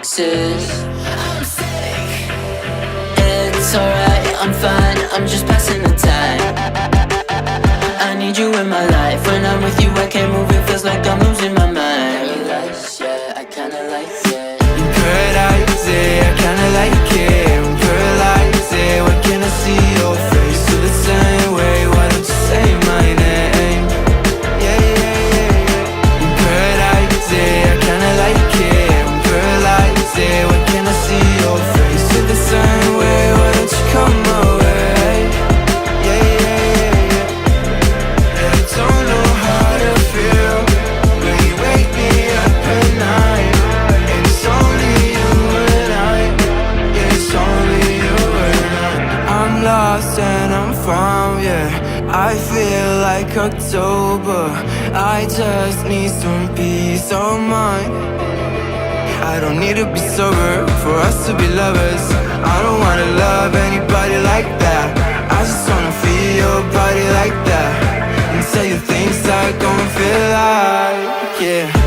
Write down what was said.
exist. I'm sick. It's alright, I'm fine, I'm just passing the time. I need you in my life. When I'm with you I can't move, it feels like I'm losing my mind. Paradise, yeah, I kinda like it. In paradise, yeah, I kinda like it. In paradise, yeah, why can't I see your face? Feel the same way, why don't you say my name? Yeah, yeah, yeah. In paradise, yeah, I kinda like it. In paradise, yeah, why can't I see your face? Feel the same way, why don't you come my way? Yeah, yeah, yeah, yeah. I don't know how to feel when you wake me up at night. And it's only you and I. Yeah, it's only you and I. I'm lost and I'm found, yeah. I feel like October. I just need some peace of mind. I don't need to be sober for us to be lovers. I don't wanna love anybody like that. I just wanna feel your body like that, and tell you things I don't feel like, yeah.